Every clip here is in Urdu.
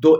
2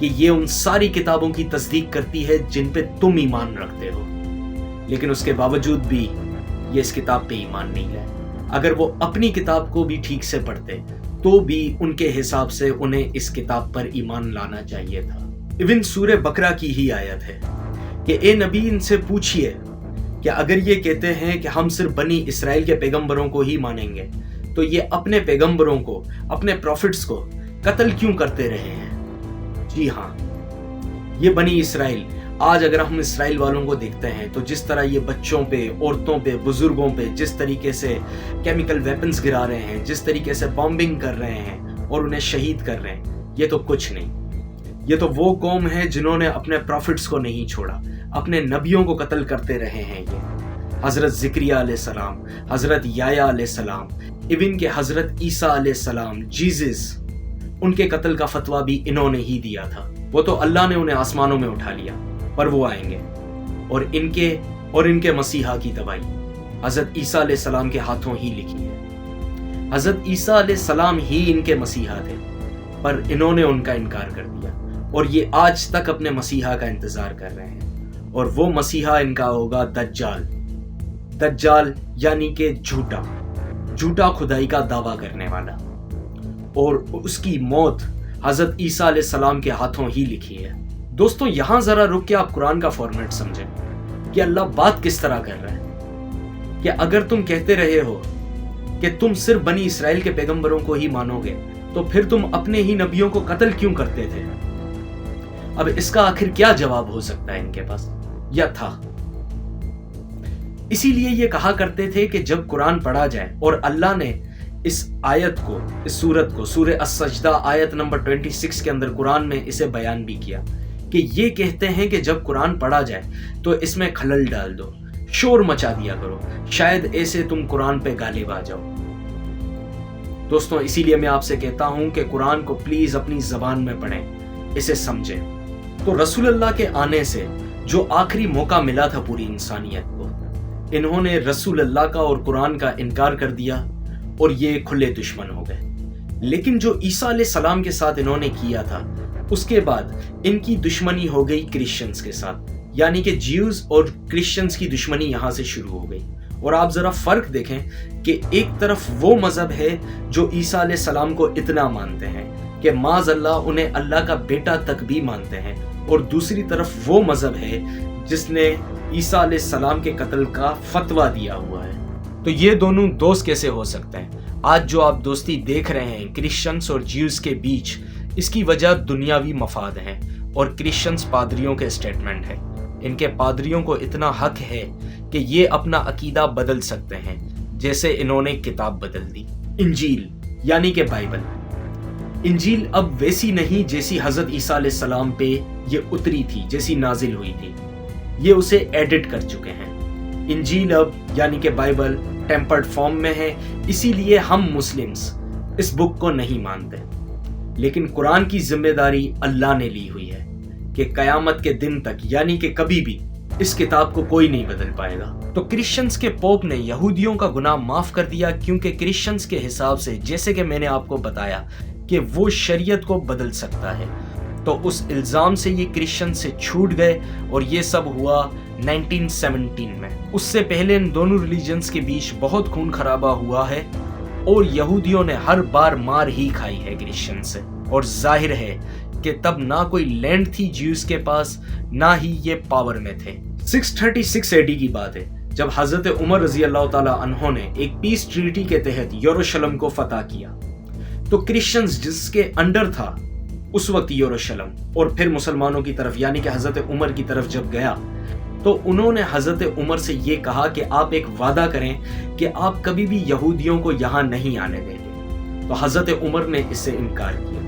کہ یہ ان ساری کتابوں کی تصدیق کرتی ہے جن پہ تم ایمان رکھتے ہو، لیکن اس کے باوجود بھی یہ اس کتاب پہ ایمان نہیں لائے۔ اگر وہ اپنی کتاب کو بھی ٹھیک سے پڑھتے تو بھی ان کے حساب سے انہیں اس کتاب پر ایمان لانا چاہیے تھا۔ ایون سورہ بقرہ کی ہی آیت ہے کہ اے نبی ان سے پوچھئے کہ اگر یہ کہتے ہیں کہ ہم صرف بنی اسرائیل کے پیغمبروں کو ہی مانیں گے تو یہ اپنے پیغمبروں کو، اپنے پروفٹس کو قتل کیوں کرتے رہے ہیں؟ جی ہاں، یہ بنی اسرائیل، آج اگر ہم اسرائیل والوں کو دیکھتے ہیں تو جس طرح یہ بچوں پہ، عورتوں پہ، بزرگوں پہ جس طریقے سے کیمیکل ویپنز گرا رہے ہیں، جس طریقے سے بامبنگ کر رہے ہیں اور انہیں شہید کر رہے ہیں، یہ تو کچھ نہیں۔ یہ تو وہ قوم ہے جنہوں نے اپنے پروفٹس کو نہیں چھوڑا، اپنے نبیوں کو قتل کرتے رہے ہیں۔ یہ حضرت زکریا علیہ السلام، حضرت یحییٰ علیہ السلام، ایون کہ حضرت عیسیٰ علیہ السلام، جیزس، ان کے قتل کا فتویٰ بھی انہوں نے ہی دیا تھا۔ وہ تو اللہ نے انہیں آسمانوں میں اٹھا لیا، پر وہ آئیں گے اور ان کے مسیحا کی دوائی حضرت عیسیٰ علیہ السلام کے ہاتھوں ہی لکھی ہے۔ حضرت عیسیٰ علیہ السلام ہی ان کے مسیحا تھے، پر انہوں نے ان کا انکار کر دیا اور یہ آج تک اپنے مسیحا کا انتظار کر رہے ہیں، اور وہ مسیحا ان کا ہوگا دجال۔ دجال یعنی کہ جھوٹا خدائی کا دعویٰ کرنے والا، اور اس کی موت حضرت عیسیٰ علیہ السلام کے ہاتھوں ہی لکھی ہے۔ دوستوں، یہاں ذرا رک کے آپ قرآن کا فارمیٹ سمجھیں کہ اللہ بات کس طرح کر رہا ہے۔ کہ اگر تم کہتے رہے ہو کہ تم صرف بنی اسرائیل کے پیغمبروں کو ہی مانو گے تو پھر تم اپنے ہی نبیوں کو قتل کیوں کرتے تھے؟ اب اس کا آخر کیا جواب ہو سکتا ہے ان کے پاس، یا تھا؟ اسی لیے یہ کہا کرتے تھے کہ جب قرآن پڑھا جائے، اور اللہ نے اس آیت کو، اس سورت کو، سورہ السجدہ آیت نمبر 26 کے اندر قرآن میں اسے بیان بھی کیا کہ یہ کہتے ہیں کہ جب قرآن پڑھا جائے تو اس میں خلل ڈال دو، شور مچا دیا کرو، شاید ایسے تم قرآن پہ غالب آ جاؤ۔ دوستوں، اسی لیے میں آپ سے کہتا ہوں کہ قرآن کو پلیز اپنی زبان میں پڑھیں، اسے سمجھیں۔ تو رسول اللہ کے آنے سے جو آخری موقع ملا تھا پوری انسانیت کو، انہوں نے رسول اللہ کا اور قرآن کا انکار کر دیا اور یہ کھلے دشمن ہو گئے۔ لیکن جو عیسیٰ علیہ السلام کے ساتھ انہوں نے کیا تھا، اس کے بعد ان کی دشمنی ہو گئی کرسچنز کے ساتھ، یعنی کہ جیوز اور کرسچنز کی دشمنی یہاں سے شروع ہو گئی۔ اور آپ ذرا فرق دیکھیں کہ ایک طرف وہ مذہب ہے جو عیسیٰ علیہ السلام کو اتنا مانتے ہیں کہ معاذ اللہ انہیں اللہ کا بیٹا تک بھی مانتے ہیں، اور دوسری طرف وہ مذہب ہے جس نے عیسیٰ علیہ السلام کے قتل کا فتویٰ دیا ہوا ہے۔ تو یہ دونوں دوست کیسے ہو سکتے ہیں؟ آج جو آپ دوستی دیکھ رہے ہیں کرسچنز اور جیوز کے بیچ، اس کی وجہ دنیاوی مفاد ہیں، اور کرسچنز پادریوں کے اسٹیٹمنٹ ہے۔ ان کے پادریوں کو اتنا حق ہے کہ یہ اپنا عقیدہ بدل سکتے ہیں، جیسے انہوں نے کتاب بدل دی۔ انجیل یعنی کہ بائبل، انجیل اب ویسی نہیں جیسی حضرت عیسیٰ علیہ السلام پہ یہ اتری تھی، جیسی نازل ہوئی تھی۔ یہ اسے ایڈٹ کر چکے ہیں۔ انجیل اب یعنی کہ بائبل ٹیمپرڈ فارم میں ہے، اسی لیے ہم مسلمز اس بک کو نہیں مانتے۔ لیکن قرآن کی ذمہ داری اللہ نے لی ہوئی ہے کہ قیامت کے دن تک، یعنی کہ کبھی بھی، اس کتاب کو کوئی نہیں بدل پائے گا۔ تو کرسچنز کے پوپ نے یہودیوں کا گناہ معاف کر دیا، کیونکہ کرسچنز کے حساب سے، جیسے کہ میں نے آپ کو بتایا، کہ وہ شریعت کو بدل سکتا ہے، تو اس الزام سے یہ کرسچن سے چھوٹ گئے، اور یہ سب ہوا 1917 میں۔ اس سے پہلے ان دونوں ریلیجنز کے بیچ بہت خون خرابہ ہوا ہے، اور یہودیوں نے ہر بار مار ہی کھائی ہے کرسچن سے، اور ظاہر ہے کہ تب نہ کوئی لینڈ تھی جیوز کے پاس، نہ ہی یہ پاور میں تھے۔ 636 AD کی بات ہے، جب حضرت عمر رضی اللہ تعالیٰ عنہ نے ایک پیس ٹریٹی کے تحت یروشلم کو فتح کیا، تو کرسچنز جس کے انڈر تھا اس وقت یروشلم، اور پھر مسلمانوں کی طرف یعنی کہ حضرت عمر کی طرف جب گیا، تو انہوں نے حضرت عمر سے یہ کہا کہ آپ ایک وعدہ کریں کہ آپ کبھی بھی یہودیوں کو یہاں نہیں آنے دیں گے۔ تو حضرت عمر نے اس سے انکار کیا۔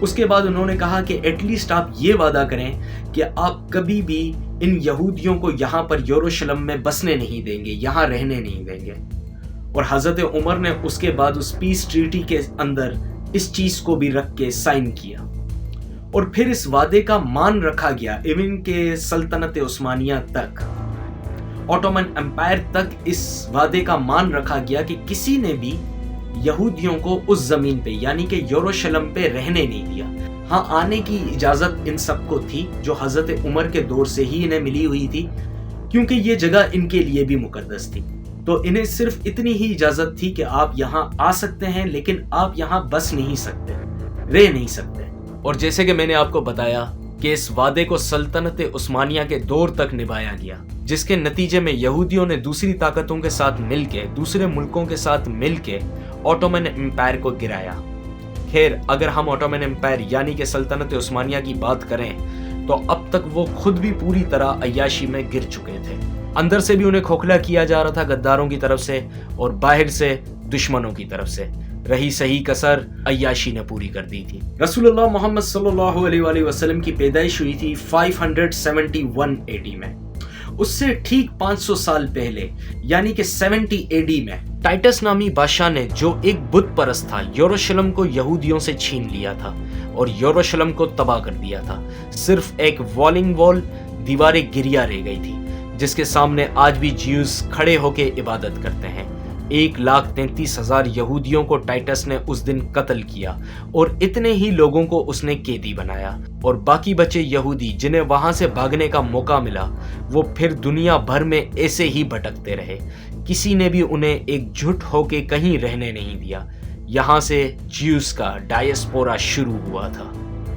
اس کے بعد انہوں نے کہا کہ ایٹ لیسٹ آپ یہ وعدہ کریں کہ آپ کبھی بھی ان یہودیوں کو یہاں پر یروشلم میں بسنے نہیں دیں گے، یہاں رہنے نہیں دیں گے۔ اور حضرت عمر نے اس کے بعد اس پیس ٹریٹی کے اندر اس چیز کو بھی رکھ کے سائن کیا، اور پھر اس وعدے کا مان رکھا گیا، ایون کہ سلطنت عثمانیہ تک، اوٹومن امپائر تک اس وعدے کا مان رکھا گیا کہ کسی نے بھی یہودیوں کو اس زمین پہ یعنی کہ یروشلم پہ رہنے نہیں دیا۔ ہاں آنے کی اجازت ان سب کو تھی جو حضرت عمر کے دور سے ہی انہیں ملی ہوئی تھی، کیونکہ یہ جگہ ان کے لیے بھی مقدس تھی، تو انہیں صرف اتنی ہی اجازت تھی کہ آپ یہاں آ سکتے ہیں، لیکن آپ یہاں بس نہیں سکتے، رہ نہیں سکتے۔ اور جیسے کہ میں نے آپ کو بتایا کہ اس وعدے کو سلطنت عثمانیہ کے دور تک نبھایا گیا، جس کے نتیجے میں یہودیوں نے دوسری طاقتوں کے ساتھ مل کے، دوسرے ملکوں کے ساتھ مل کے آٹومن امپائر کو گرایا۔ خیر، اگر ہم آٹومن امپائر یعنی کہ سلطنت عثمانیہ کی بات کریں تو اب تک وہ خود بھی پوری طرح عیاشی میں گر چکے تھے۔ اندر سے بھی انہیں کھوکھلا کیا جا رہا تھا غداروں کی طرف سے اور باہر سے دشمنوں کی طرف سے۔ رہی صحیح کسر عیاشی نے پوری کر دی تھی۔ رسول اللہ محمد صلی اللہ علیہ وآلہ وسلم کی پیدائش ہوئی تھی 571 AD میں۔ اس سے ٹھیک 500 سال پہلے یعنی کہ 70 AD میں ٹائٹس نامی بادشاہ نے، جو ایک بت پرست تھا، یروشلم کو یہودیوں سے چھین لیا تھا اور یروشلم کو تباہ کر دیا تھا۔ صرف ایک والنگ وال، دیوار گریا رہ گئی تھی، جس کے سامنے آج بھی جیوز کھڑے ہو کے عبادت کرتے ہیں۔ 1,33,000 یہودیوں کو ٹائٹس نے اس دن قتل کیا اور اتنے ہی لوگوں کو اس نے قیدی بنایا، اور باقی بچے یہودی جنہیں وہاں سے بھاگنے کا موقع ملا، وہ پھر دنیا بھر میں ایسے ہی بھٹکتے رہے۔ کسی نے بھی انہیں ایک جھٹ ہو کے کہیں رہنے نہیں دیا۔ یہاں سے جیوز کا ڈائسپورا شروع ہوا تھا۔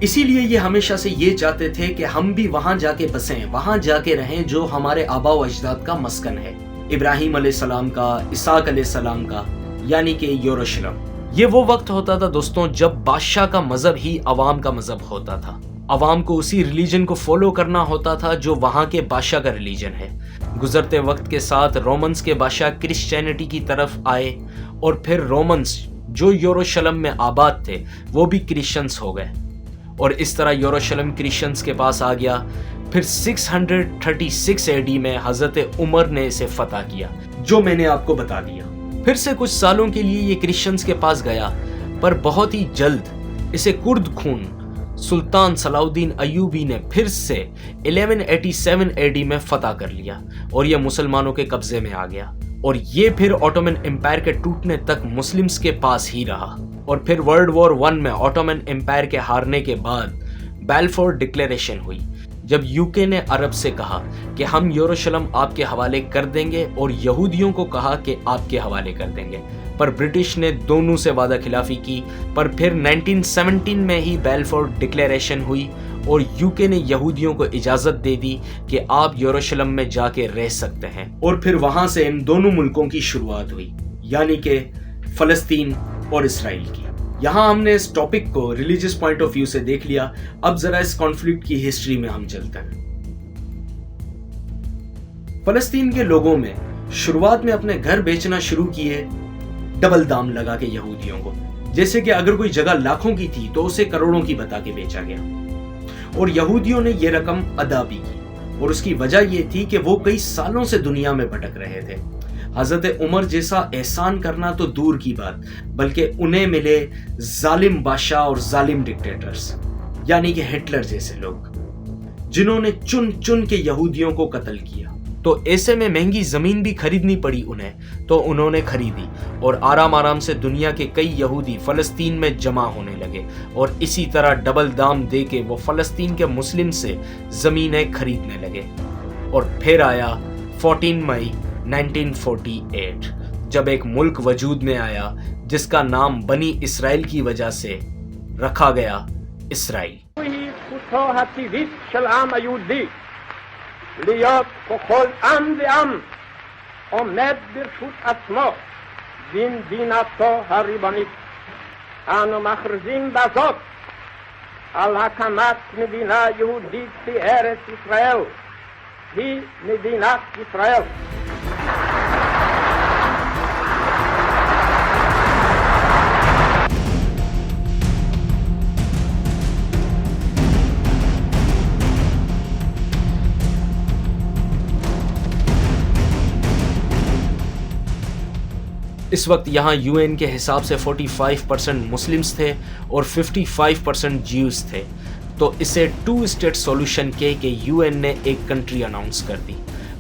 اسی لیے یہ ہمیشہ سے یہ چاہتے تھے کہ ہم بھی وہاں جا کے بسیں، وہاں جا کے رہیں جو ہمارے آباء و اجداد کا مسکن ہے، ابراہیم علیہ السلام کا، اسحاق علیہ السلام کا، یعنی کہ یروشلم۔ یہ وہ وقت ہوتا تھا دوستوں جب بادشاہ کا مذہب ہی عوام کا مذہب ہوتا تھا۔ عوام کو اسی ریلیجن کو فالو کرنا ہوتا تھا جو وہاں کے بادشاہ کا ریلیجن ہے۔ گزرتے وقت کے ساتھ رومنز کے بادشاہ کرسچینٹی کی طرف آئے، اور پھر رومنز جو یروشلم میں آباد تھے وہ بھی کرسچنز ہو گئے، اور اس طرح یروشلم کرسچنز کے پاس آ گیا۔ پھر 636 AD میں حضرت عمر نے اسے فتح کیا، جو میں نے آپ کو بتا دیا۔ پھر سے کچھ سالوں کے لیے یہ کرسچنز کے پاس گیا، پر بہت ہی جلد اسے کرد خون سلطان صلاح الدین ایوبی نے پھر سے 1187 AD میں فتح کر لیا، اور یہ مسلمانوں کے قبضے میں آ گیا، اور یہ پھر آٹومن امپائر کے ٹوٹنے تک مسلمز کے پاس ہی رہا۔ اور پھر ورلڈ وار 1 میں آٹومن امپائر کے ہارنے کے بعد بیلفور ڈکلیریشن ہوئی، جب UK نے عرب سے کہا کہ ہم یروشلم آپ کے حوالے کر دیں گے، اور یہودیوں کو کہا کہ آپ کے حوالے کر دیں گے، پر برٹش نے دونوں سے وعدہ خلافی کی۔ پر پھر 1917 میں ہی بیلفور ڈکلیریشن ہوئی، اور UK نے یہودیوں کو اجازت دے دی کہ آپ یروشلم میں جا کے رہ سکتے ہیں، اور پھر وہاں سے ان دونوں ملکوں کی شروعات ہوئی، یعنی کہ فلسطین اور اسرائیل کی۔ یہاں ہم نے اس ٹاپک کو ریلیجیس پوائنٹ آف ویو سے دیکھ لیا، اب ذرا اس کانفلکٹ کی ہسٹری میں ہم چلتے ہیں۔ فلسطین کے لوگوں میں شروعات میں اپنے گھر بیچنا شروع کیے ڈبل دام لگا کے یہودیوں کو، جیسے کہ اگر کوئی جگہ لاکھوں کی تھی تو اسے کروڑوں کی بتا کے بیچا گیا، اور یہودیوں نے یہ رقم ادا بھی کی، اور اس کی وجہ یہ تھی کہ وہ کئی سالوں سے دنیا میں بھٹک رہے تھے۔ حضرت عمر جیسا احسان کرنا تو دور کی بات، بلکہ انہیں ملے ظالم بادشاہ اور ظالم ڈکٹیٹرز، یعنی کہ ہٹلر جیسے لوگ، جنہوں نے چن چن کے یہودیوں کو قتل کیا۔ تو ایسے میں مہنگی زمین بھی خریدنی پڑی انہیں، تو انہوں نے خریدی، اور آرام آرام سے دنیا کے کئی یہودی فلسطین میں جمع ہونے لگے، اور اسی طرح ڈبل دام دے کے وہ فلسطین کے مسلم سے زمینیں خریدنے لگے۔ اور پھر آیا 14 مئی 1948، جب ایک ملک وجود میں آیا جس کا نام بنی اسرائیل کی وجہ سے رکھا گیا، اسرائیل۔ זכותו הטבעית של העם היהודי להיות ככל עם ועם עומד ברשות עצמו במדינתו הריבונית. אנו מכריזים בזאת על הקמת מדינה יהודית בארץ ישראל, היא מדינת ישראל. اس وقت یہاں UN کے حساب سے 45% مسلمز تھے اور 55% جیوز تھے، تو اسے 2 اسٹیٹ سولوشن کہہ کے UN نے ایک کنٹری اناؤنس کر دی۔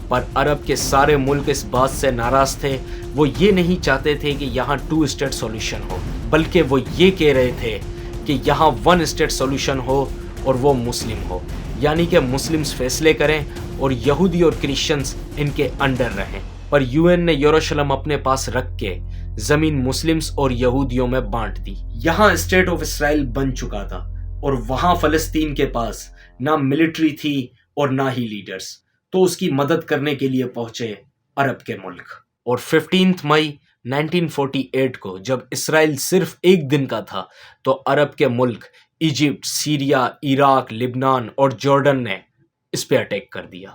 پر عرب کے سارے ملک اس بات سے ناراض تھے، وہ یہ نہیں چاہتے تھے کہ یہاں 2 اسٹیٹ سولوشن ہو، بلکہ وہ یہ کہہ رہے تھے کہ یہاں ون اسٹیٹ سولوشن ہو اور وہ مسلم ہو، یعنی کہ مسلمز فیصلے کریں اور یہودی اور کرسچنز ان کے انڈر رہیں۔ پر UN نے یروشلم اپنے پاس رکھ کے زمین مسلمز اور یہودیوں میں بانٹ دی۔ یہاں اسٹیٹ آف اسرائیل بن چکا تھا اور وہاں فلسطین کے پاس نہ ملٹری تھی اور نہ ہی لیڈرز، تو اس کی مدد کرنے کے لیے پہنچے عرب کے ملک۔ اور 15 مئی 1948 کو جب اسرائیل صرف ایک دن کا تھا تو عرب کے ملک ایجپٹ، سیریا، عراق، لبنان اور جارڈن نے اس پہ اٹیک کر دیا۔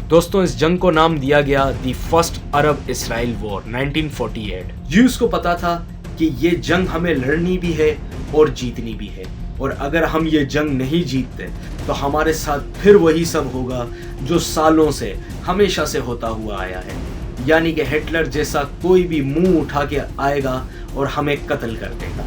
دوستوں، اس جنگ کو نام دیا گیا the first Arab Israel war 1948۔ Jews کو پتا تھا کہ یہ جنگ ہمیں لڑنی بھی ہے اور جیتنی بھی ہے، اور اگر ہم یہ جنگ نہیں جیتتے تو ہمارے ساتھ پھر وہی سب ہوگا جو سالوں سے ہمیشہ سے ہوتا ہوا آیا ہے، یعنی کہ ہٹلر جیسا کوئی بھی منہ اٹھا کے آئے گا اور ہمیں قتل کر دے گا۔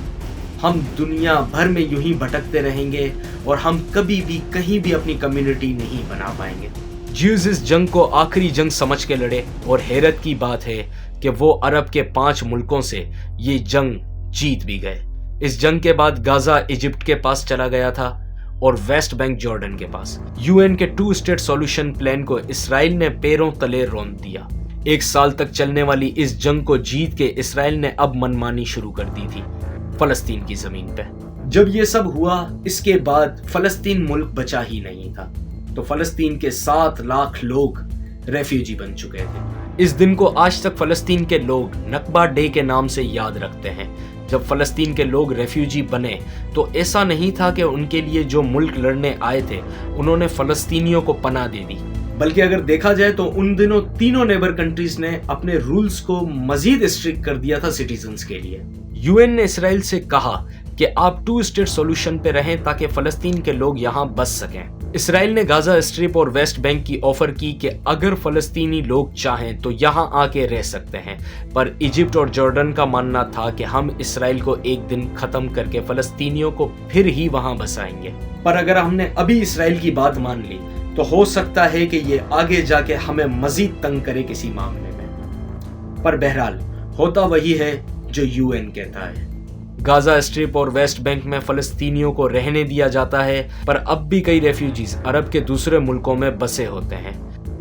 ہم دنیا بھر میں یوں ہی بھٹکتے رہیں گے اور ہم کبھی بھی کہیں بھی اپنی کمیونٹی نہیں بنا پائیں گے۔ جیوز اس جنگ کو آخری جنگ سمجھ کے لڑے، اور حیرت کی بات ہے کہ وہ عرب کے 5 ملکوں سے یہ جنگ جیت بھی گئے۔ اس جنگ کے بعد غزہ ایجپٹ کے پاس چلا گیا تھا اور ویسٹ بینک جارڈن کے پاس۔ UN کے 2 اسٹیٹ سولوشن پلان کو اسرائیل نے پیروں تلے روند دیا۔ 1 سال تک چلنے والی اس جنگ کو جیت کے اسرائیل نے اب منمانی شروع کر دی تھی فلسطین کی زمین پہ۔ جب یہ سب ہوا، اس کے بعد فلسطین ملک بچا ہی نہیں تھا، تو فلسطین کے 7 لاکھ لوگ ریفیوجی بن چکے تھے۔ اس دن کو آج تک فلسطین کے لوگ نکبہ ڈے کے نام سے یاد رکھتے ہیں۔ جب فلسطین کے لوگ ریفیوجی بنے تو ایسا نہیں تھا کہ ان کے لیے جو ملک لڑنے آئے تھے انہوں نے فلسطینیوں کو پناہ دے دی، بلکہ اگر دیکھا جائے تو ان دنوں تینوں نیبر کنٹریز نے اپنے رولز کو مزید اسٹرکٹ کر دیا تھا سٹیزنز کے لیے۔ UN نے اسرائیل سے کہا کہ آپ 2 اسٹیٹ سولوشن پہ رہیں تاکہ فلسطین کے لوگ یہاں بس سکیں۔ اسرائیل نے غزہ اسٹرپ اور ویسٹ بینک کی آفر کی کہ اگر فلسطینی لوگ چاہیں تو یہاں آ کے رہ سکتے ہیں، پر ایجپٹ اور جارڈن کا ماننا تھا کہ ہم اسرائیل کو ایک دن ختم کر کے فلسطینیوں کو پھر ہی وہاں بسائیں گے۔ پر اگر ہم نے ابھی اسرائیل کی بات مان لی تو ہو سکتا ہے کہ یہ آگے جا کے ہمیں مزید تنگ کرے کسی معاملے میں۔ پر بہرحال ہوتا وہی ہے جو UN کہتا ہے۔ غزہ اسٹرپ اور ویسٹ بینک میں فلسطینیوں کو رہنے دیا جاتا ہے، پر اب بھی کئی ریفیوجیز عرب کے دوسرے ملکوں میں بسے ہوتے ہیں۔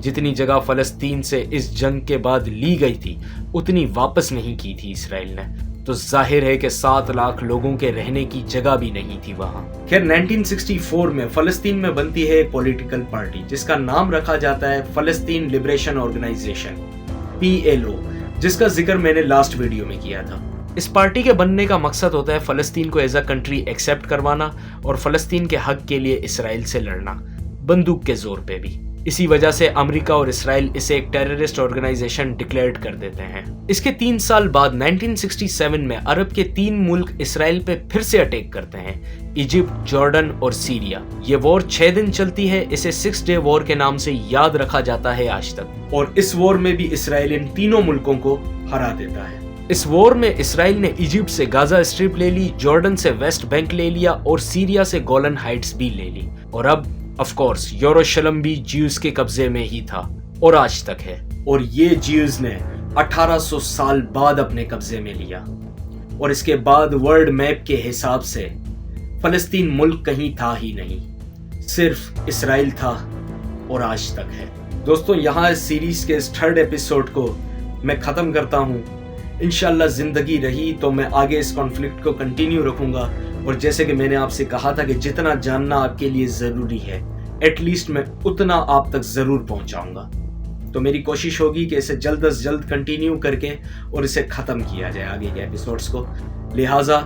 جتنی جگہ فلسطین سے اس جنگ کے بعد لی گئی تھی اتنی واپس نہیں کی تھی اسرائیل نے، تو ظاہر ہے کہ 7 لاکھ لوگوں کے رہنے کی جگہ بھی نہیں تھی وہاں۔ خیر 1964 میں فلسطین میں بنتی ہے ایک پولیٹیکل پارٹی جس کا نام رکھا جاتا ہے فلسطین لبریشن آرگنائزیشن PLO، جس کا ذکر میں نے لاسٹ ویڈیو میں کیا تھا۔ اس پارٹی کے بننے کا مقصد ہوتا ہے فلسطین کو ایز اے کنٹری ایکسیپٹ کروانا اور فلسطین کے حق کے لیے اسرائیل سے لڑنا، بندوق کے زور پہ بھی۔ اسی وجہ سے امریکہ اور اسرائیل اسے ایک ٹیررسٹ آرگنائزیشن ڈکلیئر کر دیتے ہیں۔ اس کے 3 سال بعد 1967 میں عرب کے 3 ملک اسرائیل پہ پھر سے اٹیک کرتے ہیں، ایجپٹ، جارڈن اور سیریا۔ یہ وار 6 دن چلتی ہے، اسے 6 ڈے وار کے نام سے یاد رکھا جاتا ہے آج تک، اور اس وار میں بھی اسرائیل ان تینوں ملکوں کو ہرا دیتا ہے۔ اس وار میں اسرائیل نے ایجپٹ سے غزہ اسٹرپ لے لی، جارڈن سے ویسٹ بینک لے لیا اور سیریا سے گولن ہائٹس بھی لے لی، اور اب آف کورس یروشلم بھی جیوز کے قبضے میں ہی تھا اور آج تک ہے، اور یہ جیوز نے 1800 سال بعد اپنے قبضے میں لیا، اور اس کے بعد ورلڈ میپ کے حساب سے فلسطین ملک کہیں تھا ہی نہیں، صرف اسرائیل تھا اور آج تک ہے۔ دوستوں، یہاں اس سیریز کے اس 3rd ایپیسوڈ کو میں ختم کرتا ہوں۔ انشاءاللہ زندگی رہی تو میں آگے اس کانفلکٹ کو کنٹینیو رکھوں گا، اور جیسے کہ میں نے آپ سے کہا تھا کہ جتنا جاننا آپ کے لیے ضروری ہے ایٹ لیسٹ میں اتنا آپ تک ضرور پہنچاؤں گا، تو میری کوشش ہوگی کہ اسے جلد از جلد کنٹینیو کر کے اور اسے ختم کیا جائے آگے کے ایپیسوڈز کو۔ لہٰذا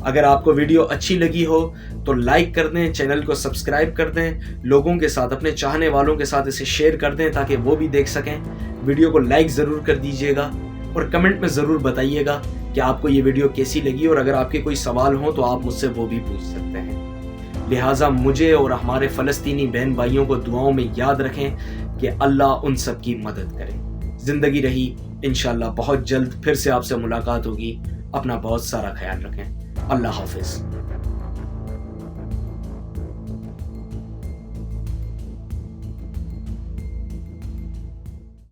اگر آپ کو ویڈیو اچھی لگی ہو تو لائک کر دیں، چینل کو سبسکرائب کر دیں، لوگوں کے ساتھ، اپنے چاہنے والوں کے ساتھ اسے شیئر کر دیں تاکہ وہ بھی دیکھ سکیں۔ ویڈیو کو لائک ضرور کر دیجیے گا اور کمنٹ میں ضرور بتائیے گا کہ آپ کو یہ ویڈیو کیسی لگی، اور اگر آپ کے کوئی سوال ہوں تو آپ مجھ سے وہ بھی پوچھ سکتے ہیں۔ لہٰذا مجھے اور ہمارے فلسطینی بہن بھائیوں کو دعاؤں میں یاد رکھیں کہ اللہ ان سب کی مدد کرے۔ زندگی رہی، انشاءاللہ بہت جلد پھر سے آپ سے ملاقات ہوگی۔ اپنا بہت سارا خیال رکھیں۔ اللہ حافظ۔